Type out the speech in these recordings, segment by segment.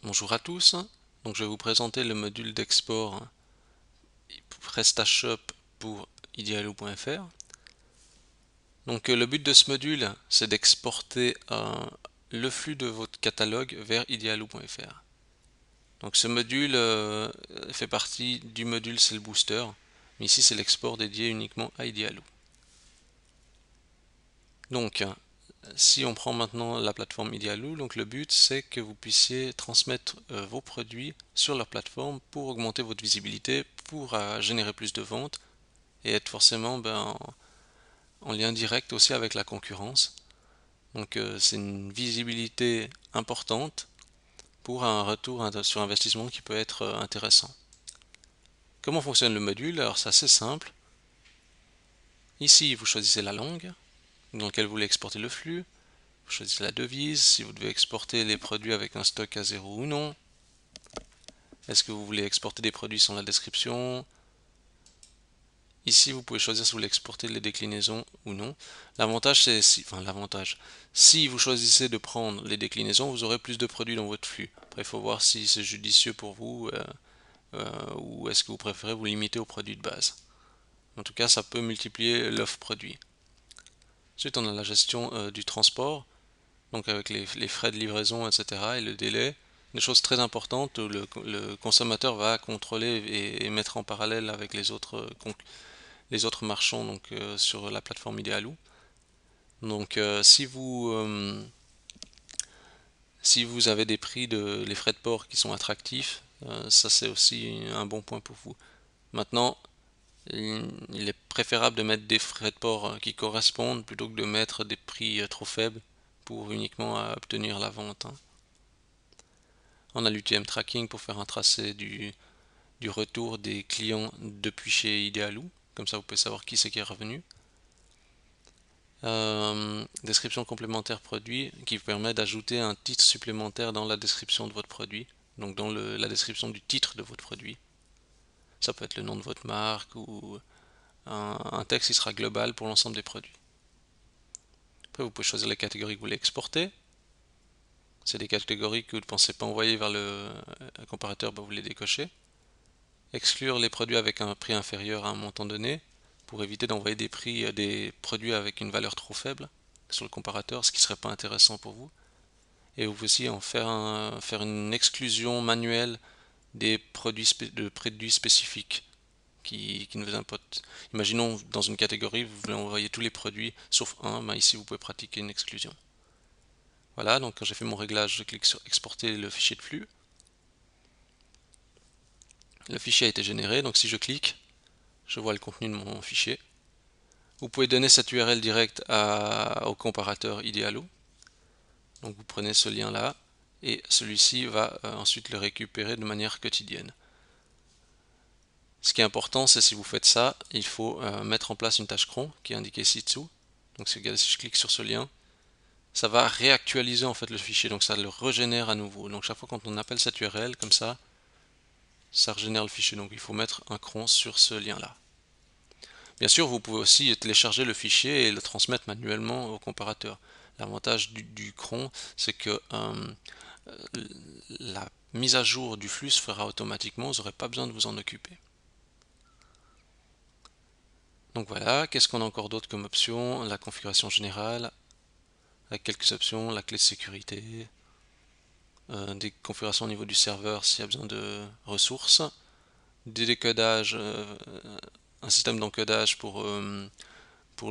Bonjour à tous, donc je vais vous présenter le module d'export PrestaShop pour idealoo.fr. Donc le but de ce module, c'est d'exporter le flux de votre catalogue vers idealoo.fr. Donc ce module fait partie du module Sell Booster, mais ici c'est l'export dédié uniquement à Idealoo. Donc si on prend maintenant la plateforme Idealoo, donc le but c'est que vous puissiez transmettre vos produits sur leur plateforme pour augmenter votre visibilité, pour générer plus de ventes et être forcément en lien direct aussi avec la concurrence. Donc c'est une visibilité importante pour un retour sur investissement qui peut être intéressant. Comment fonctionne le module? Alors c'est assez simple. Ici vous choisissez la langue dans laquelle vous voulez exporter le flux. Vous choisissez la devise, si vous devez exporter les produits avec un stock à zéro ou non. Est-ce que vous voulez exporter des produits sans la description? Ici, vous pouvez choisir si vous voulez exporter les déclinaisons ou non. L'avantage, c'est si vous choisissez de prendre les déclinaisons, vous aurez plus de produits dans votre flux. Après, il faut voir si c'est judicieux pour vous ou est-ce que vous préférez vous limiter aux produits de base. En tout cas, ça peut multiplier l'offre produit. Ensuite, on a la gestion du transport, donc avec les frais de livraison, etc. et le délai. Des choses très importantes où le consommateur va contrôler et mettre en parallèle avec les autres marchands donc, sur la plateforme Idealoo. Donc si vous avez des prix les frais de port qui sont attractifs, ça c'est aussi un bon point pour vous. Maintenant, il est préférable de mettre des frais de port qui correspondent plutôt que de mettre des prix trop faibles pour uniquement obtenir la vente. On a l'UTM tracking pour faire un tracé du retour des clients depuis chez Idealoo. Comme ça, vous pouvez savoir qui c'est qui est revenu. Description complémentaire produit qui vous permet d'ajouter un titre supplémentaire dans la description de votre produit. Donc dans la description du titre de votre produit. Ça peut être le nom de votre marque ou un texte qui sera global pour l'ensemble des produits. Après, vous pouvez choisir les catégories que vous voulez exporter. C'est des catégories que vous ne pensez pas envoyer vers le comparateur, vous les décochez. Exclure les produits avec un prix inférieur à un montant donné pour éviter d'envoyer des produits avec une valeur trop faible sur le comparateur, ce qui ne serait pas intéressant pour vous. Et vous pouvez aussi en faire une exclusion manuelle des produits spécifiques qui ne vous importent. Imaginons dans une catégorie, vous voulez envoyer tous les produits sauf un, ici vous pouvez pratiquer une exclusion. Voilà, donc quand j'ai fait mon réglage, je clique sur exporter le fichier de flux. Le fichier a été généré, donc si je clique, je vois le contenu de mon fichier. Vous pouvez donner cette URL directe au comparateur Idealoo. Donc vous prenez ce lien là et celui-ci va ensuite le récupérer de manière quotidienne. Ce qui est important, c'est si vous faites ça, il faut mettre en place une tâche cron qui est indiquée ci-dessous. Donc si je clique sur ce lien, ça va réactualiser en fait le fichier, donc ça le régénère à nouveau. Donc chaque fois quand on appelle cette URL comme ça régénère le fichier. Donc il faut mettre un cron sur ce lien là. Bien sûr, vous pouvez aussi télécharger le fichier et le transmettre manuellement au comparateur. L'avantage du cron, c'est que la mise à jour du flux se fera automatiquement, vous n'aurez pas besoin de vous en occuper. Donc voilà, qu'est-ce qu'on a encore d'autre comme option? La configuration générale, avec quelques options, la clé de sécurité, des configurations au niveau du serveur s'il y a besoin de ressources, des décodages, un système d'encodage pour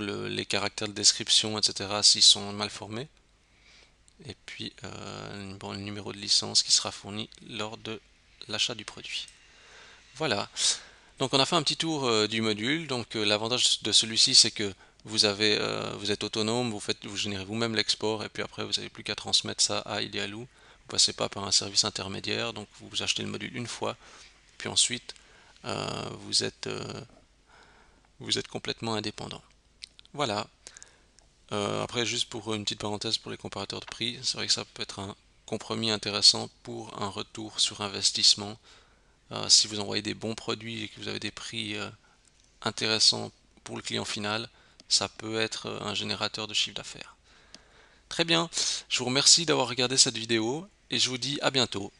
les caractères de description, etc. s'ils sont mal formés. Et puis le numéro de licence qui sera fourni lors de l'achat du produit. Voilà, donc on a fait un petit tour du module. Donc l'avantage de celui-ci, c'est que vous êtes autonome, vous générez vous-même l'export et puis après vous n'avez plus qu'à transmettre ça à Idealoo. Vous passez pas par un service intermédiaire, donc vous achetez le module une fois, puis ensuite vous êtes complètement indépendant. Voilà. Après, juste pour une petite parenthèse pour les comparateurs de prix, c'est vrai que ça peut être un compromis intéressant pour un retour sur investissement. Si vous envoyez des bons produits et que vous avez des prix intéressants pour le client final, ça peut être un générateur de chiffre d'affaires. Très bien, je vous remercie d'avoir regardé cette vidéo et je vous dis à bientôt.